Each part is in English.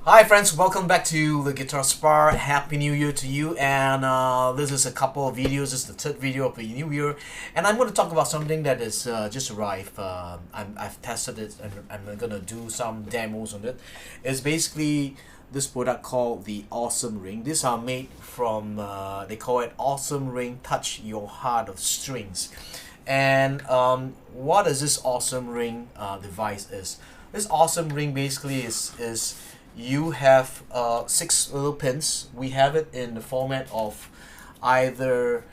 Hi friends, welcome back to the Guitar Spar. Happy New Year to you, and this is a couple of videos. This is the third video of the new year, and I'm going to talk about something that is just arrived. I've tested it and I'm going to do some demos on it. It's basically this product called the Awesome Ring. These are made from, they call it Awesome Ring Touch Your Heart of Strings. And what is this Awesome Ring device is? This Awesome Ring basically is you have 6 little pins. We have it in the format of either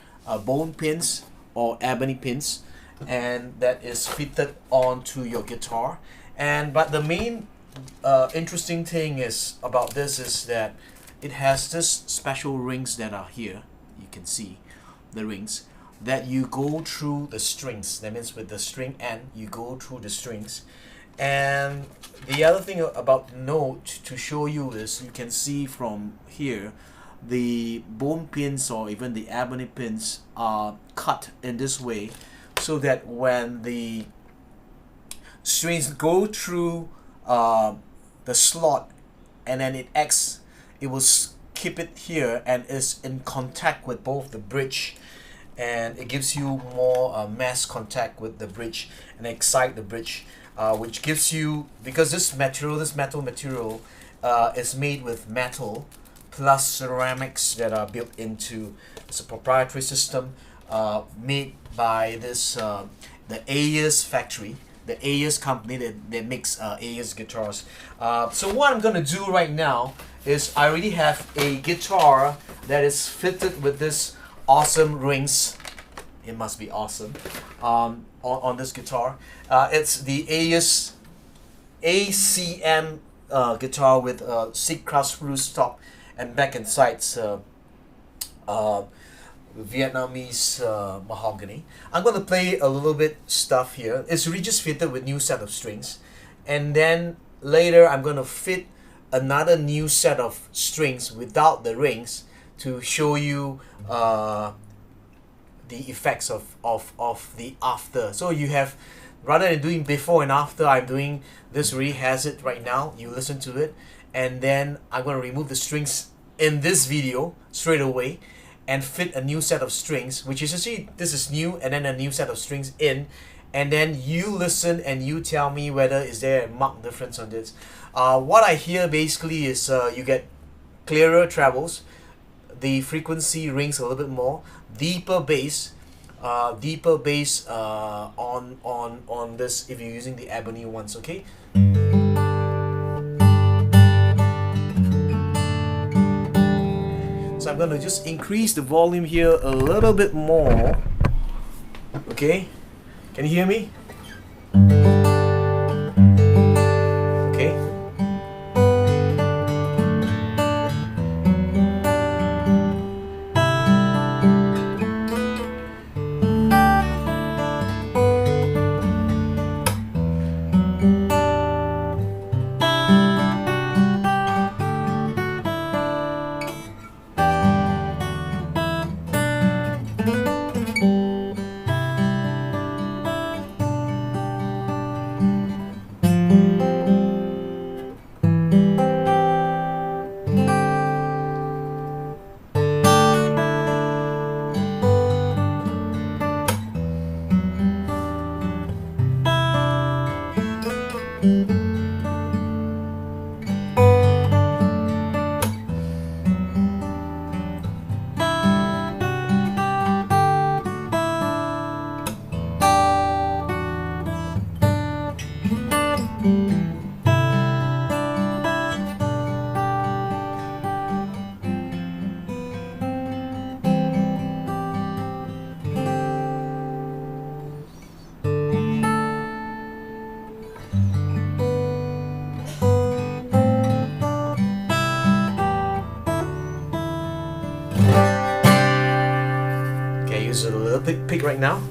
bone pins or ebony pins, and that is fitted onto your guitar. But the main interesting thing is about this is that it has this special rings that are here. You can see the rings that you go through the strings. That means with the string end you go through the strings. And the other thing about note to show you is you can see from here the bone pins or even the ebony pins are cut in this way so that when the strings go through the slot and then it will keep it here and is in contact with both the bridge, and it gives you more mass contact with the bridge and excite the bridge. Which gives you, because this metal material is made with metal plus ceramics that are built into. It's a proprietary system made by this the Ayers factory, the Ayers company that makes Ayers guitars. So what I'm gonna do right now is I already have a guitar that is fitted with this awesome rings. It must be awesome. On this guitar, it's the Ayers ACM guitar with seat craft screws top and back and sides Vietnamese mahogany. I'm going to play a little bit stuff here. It's really just fitted with new set of strings, and then later I'm going to fit another new set of strings without the rings to show you the effects of the after. So you have, rather than doing before and after, I'm doing this really has it right now. You listen to it, and then I'm going to remove the strings in this video straight away and fit a new set of strings, which is, you see, this is new, and then a new set of strings in, and then you listen and you tell me whether is there a marked difference on this. What I hear basically is you get clearer trebles, the frequency rings a little bit more, deeper bass on this if you're using the ebony ones, okay? So I'm gonna just increase the volume here a little bit more. Okay, can you hear me? Okay. Use a little bit pick right now.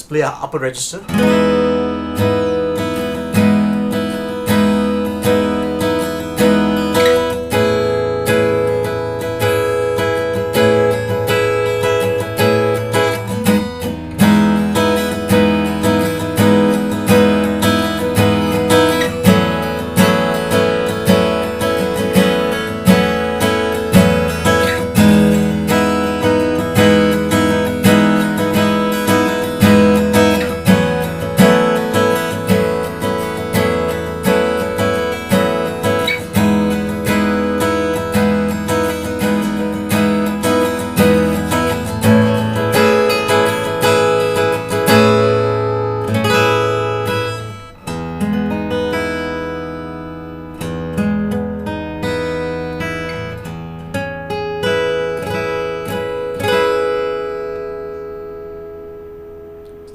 play an upper register.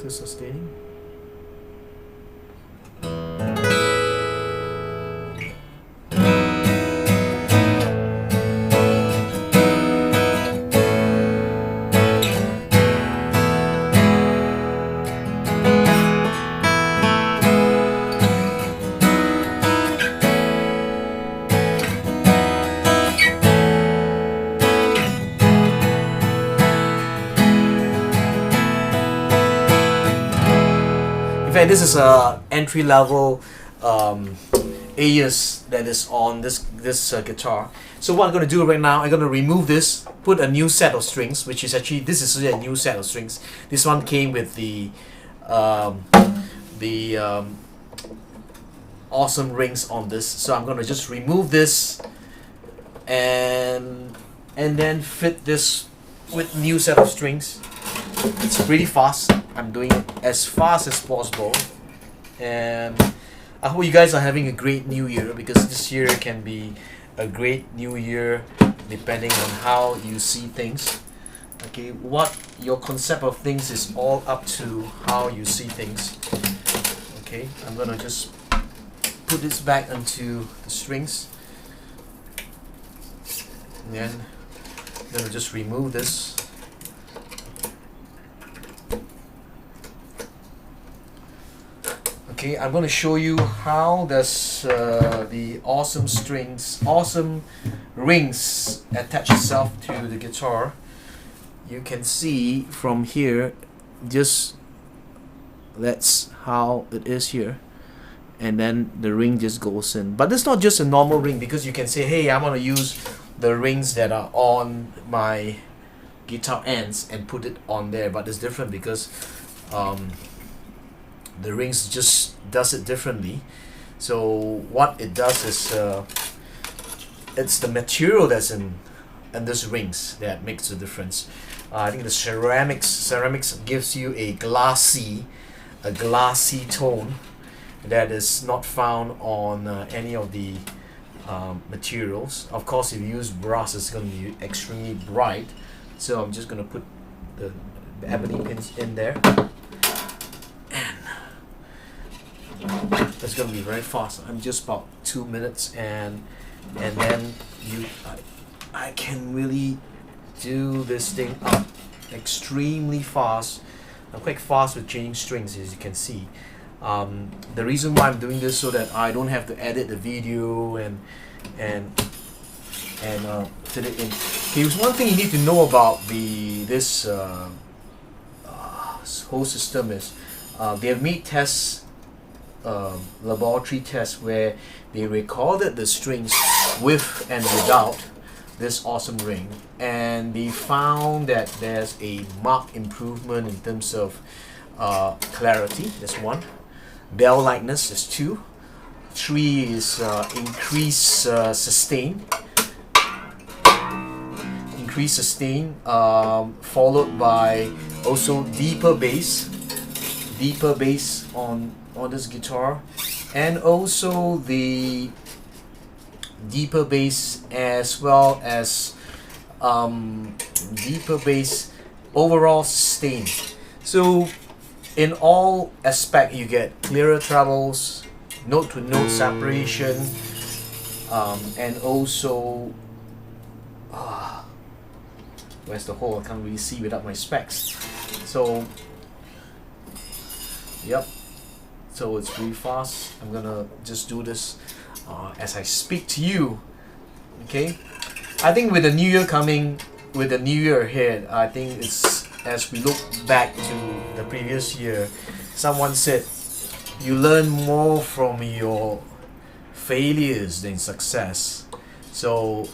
Still sustaining. In fact, this is a entry-level Ayers that is on this guitar. So what I'm going to do right now, I'm going to remove this, put a new set of strings, which is actually, this is a new set of strings. This one came with the awesome rings on this. So I'm going to just remove this and then fit this with new set of strings. It's pretty fast. I'm doing it as fast as possible, and I hope you guys are having a great new year, because this year can be a great new year depending on how you see things. Okay, what your concept of things is all up to how you see things. Okay, I'm gonna just put this back into the strings, and then I'm gonna just remove this. Okay, I'm going to show you how does the awesome rings attach itself to the guitar. You can see from here, just that's how it is here, and then the ring just goes in. But it's not just a normal ring, because you can say, hey, I'm going to use the rings that are on my guitar ends and put it on there, but it's different because the rings just does it differently. So what it does is it's the material that's in this rings that makes the difference. I think the ceramics gives you a glassy tone that is not found on any of the materials. Of course, if you use brass, it's going to be extremely bright. So I'm just going to put the ebony pins in there. It's going to be very fast. I'm just about 2 minutes, and then I can really do this thing up extremely fast. I'm quite fast with changing strings, as you can see. The reason why I'm doing this, so that I don't have to edit the video and fit it in. Okay, there's one thing you need to know about this whole system is they have made tests. Laboratory tests where they recorded the strings with and without this awesome ring, and they found that there's a marked improvement in terms of clarity. That's one. Bell lightness is 2. 3 is increased sustain. Increased sustain, followed by also deeper bass on this guitar, and also the deeper bass, as well as deeper bass overall sustain. So in all aspect, you get clearer trebles, note to note separation, and also where's the hole? I can't really see without my specs. So Yep. So it's pretty fast. I'm gonna just do this as I speak to you. Okay. I think with the new year coming, with the new year ahead, I think it's as we look back to the previous year. Someone said you learn more from your failures than success. So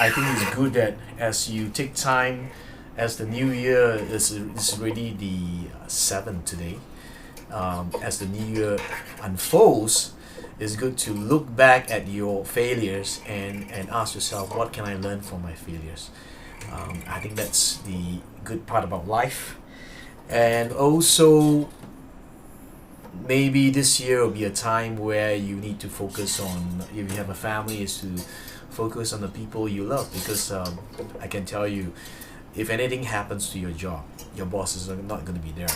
I think it's good that as you take time, as the new year is already the 7th today, as the new year unfolds, it's good to look back at your failures and ask yourself, what can I learn from my failures? I think that's the good part about life. And also, maybe this year will be a time where you need to focus on, if you have a family, is to focus on the people you love, because I can tell you, if anything happens to your job, your boss is not going to be there.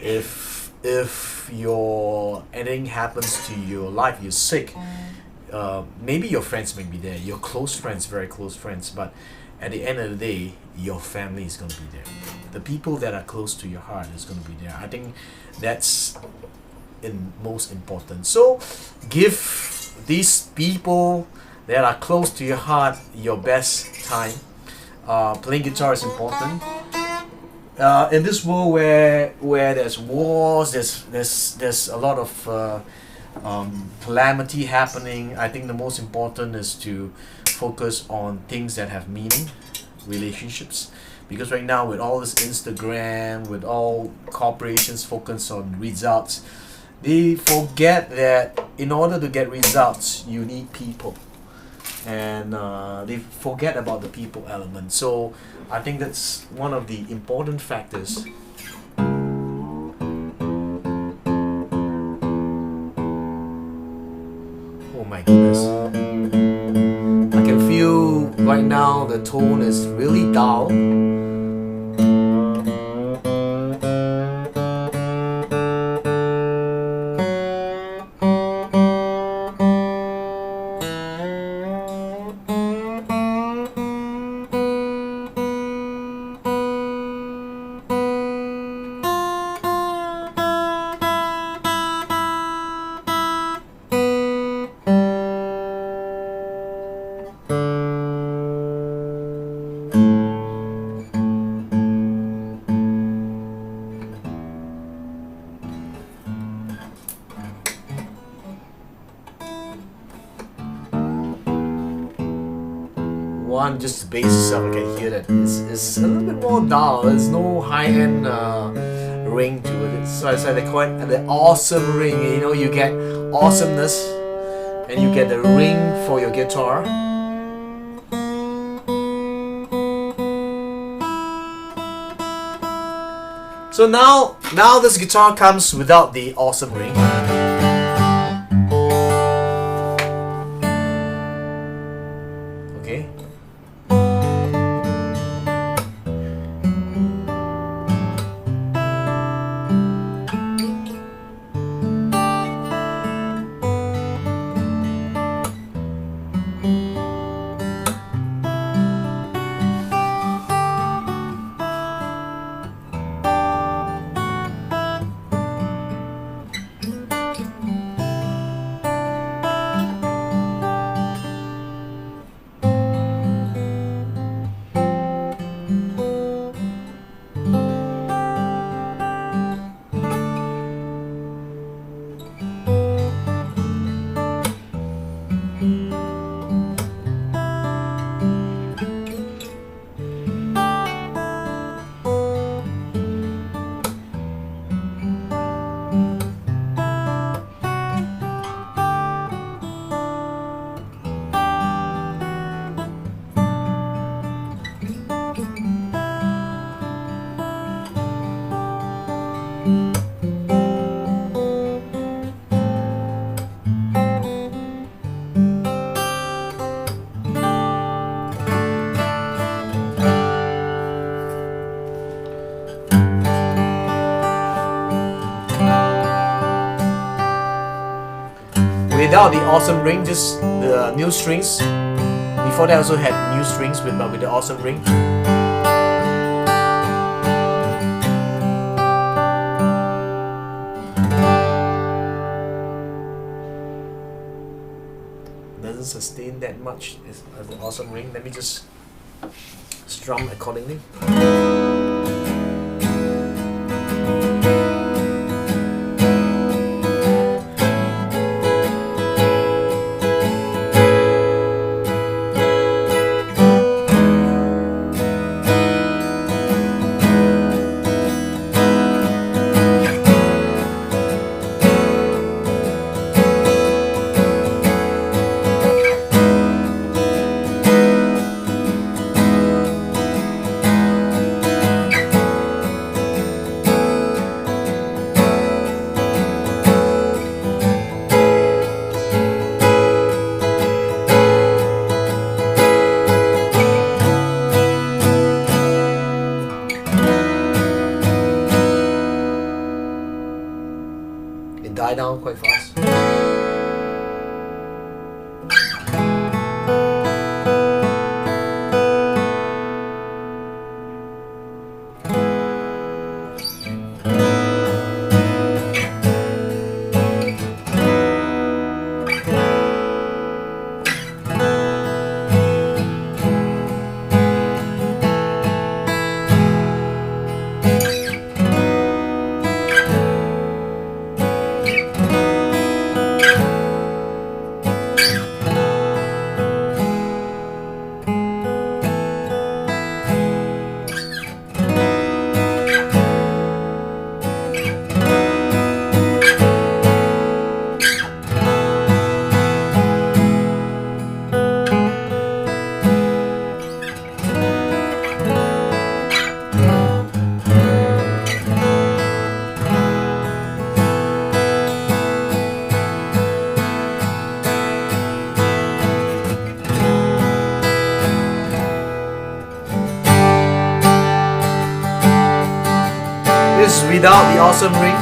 If your anything happens to your life, you're sick, maybe your friends may be there, your close friends, very close friends, but at the end of the day, your family is going to be there. The people that are close to your heart is going to be there. I think that's most important. So give these people that are close to your heart your best time. Playing guitar is important. In this world where there's wars, there's a lot of calamity happening, I think the most important is to focus on things that have meaning, relationships. Because right now, with all this Instagram, with all corporations focus on results, they forget that in order to get results, you need people. And they forget about the people element. So I think that's one of the important factors. Oh my goodness. I can feel right now the tone is really dull. One, just the bass itself, I can hear that it's a little bit more dull. There's no high-end ring to it. So I said they call it the awesome ring. You know, you get awesomeness and you get the ring for your guitar. So now this guitar comes without the awesome ring. Okay. Without the awesome ring, just the new strings. Before that, I also had new strings with the awesome ring. that much is the awesome ring. Let me just strum accordingly. It died down quite fast. This is without the awesome ring.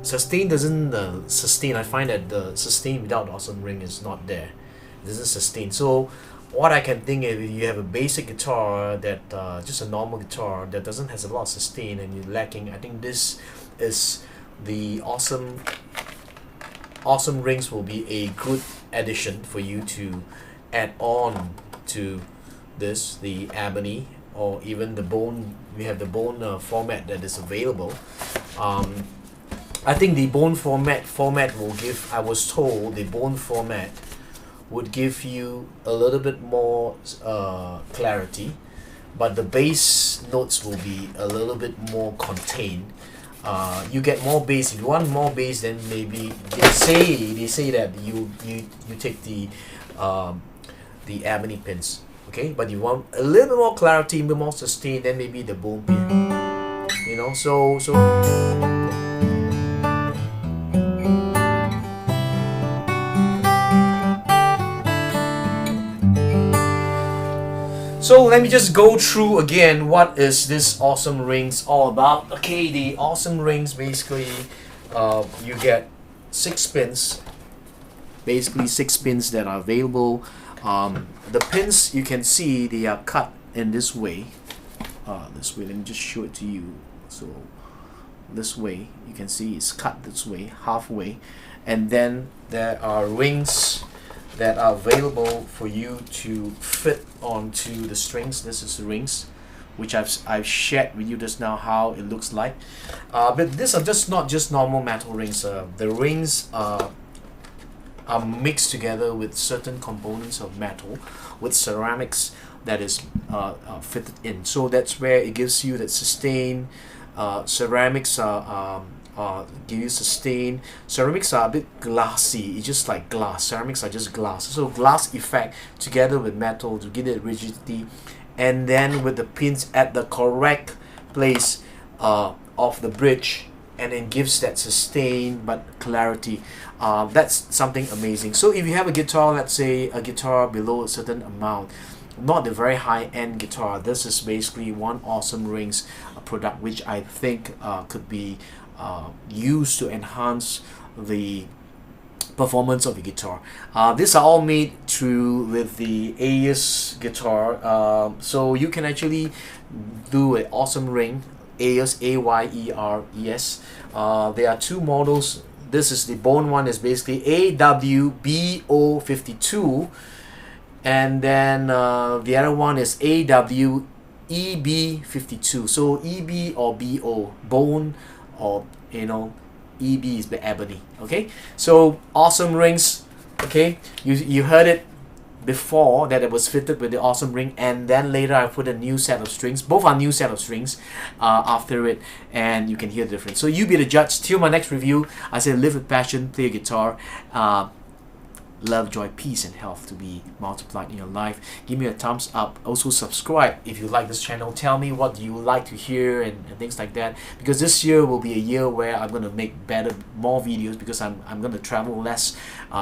Sustain doesn't sustain. I find that the sustain without the awesome ring is not there. It doesn't sustain. So what I can think is, if you have a basic guitar that just a normal guitar that doesn't has a lot of sustain and you're lacking, I think this is the awesome rings will be a good addition for you to add on to this, the ebony, or even the bone. We have the bone format that is available. I think the bone format will give, I was told the bone format would give you a little bit more clarity, but the bass notes will be a little bit more contained. You get more bass. If you want more bass, then maybe they say that you take the ebony pins, okay? But you want a little bit more clarity, a bit more sustain, then maybe the bone pin. You know, so. So let me just go through again what is this awesome rings all about. Okay, the awesome rings basically you get 6 pins, basically 6 pins that are available. The pins, you can see they are cut in this way. This way, let me just show it to you. So this way, you can see it's cut this way, halfway, and then there are rings that are available for you to fit onto the strings. This is the rings, which I've shared with you just now how it looks like. But these are just not just normal metal rings. The rings are mixed together with certain components of metal, with ceramics that is fitted in. So that's where it gives you that sustain. Ceramics are give you sustain. Ceramics are a bit glassy. It's just like glass. Ceramics are just glass. So glass effect together with metal to give it rigidity, and then with the pins at the correct place of the bridge, and then gives that sustain but clarity. That's something amazing. So if you have a guitar, let's say a guitar below a certain amount, not the very high-end guitar, this is basically one awesome rings product which I think could be used to enhance the performance of the guitar. These are all made through with the Ayers guitar, so you can actually do an awesome ring Ayers, Ayers. There are two models. This is the bone one, is basically AWBO52, and then the other one is AWEB52. So EB or BO, bone, or EB is the ebony. Okay, so awesome rings. Okay, you heard it before that it was fitted with the awesome ring, and then later I put a new set of strings. Both are new set of strings after it, and you can hear the difference. So you be the judge. Till my next review, I say live with passion, play guitar, love, joy, peace, and health to be multiplied in your life. Give me a thumbs up. Also subscribe if you like this channel. Tell me what you like to hear and things like that, because this year will be a year where I'm going to make more videos, because I'm going to travel less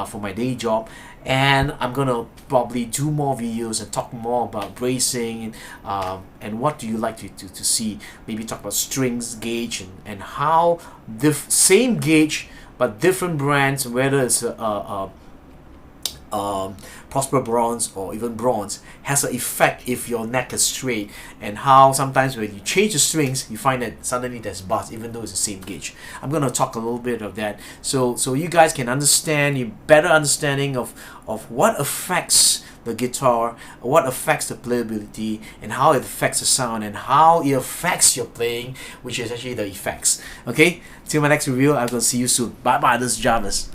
for my day job, and I'm going to probably do more videos and talk more about bracing, and what do you like to see. Maybe talk about strings, gauge, and how the same gauge but different brands, whether it's Prosper bronze or even bronze, has an effect if your neck is straight, and how sometimes when you change the strings you find that suddenly there's buzz even though it's the same gauge. I'm going to talk a little bit of that, so you guys can understand, you better understanding of what affects the guitar, what affects the playability, and how it affects the sound, and how it affects your playing, which is actually the effects. Okay, till my next review, I'm going to see you soon. Bye bye, this is Jarvis.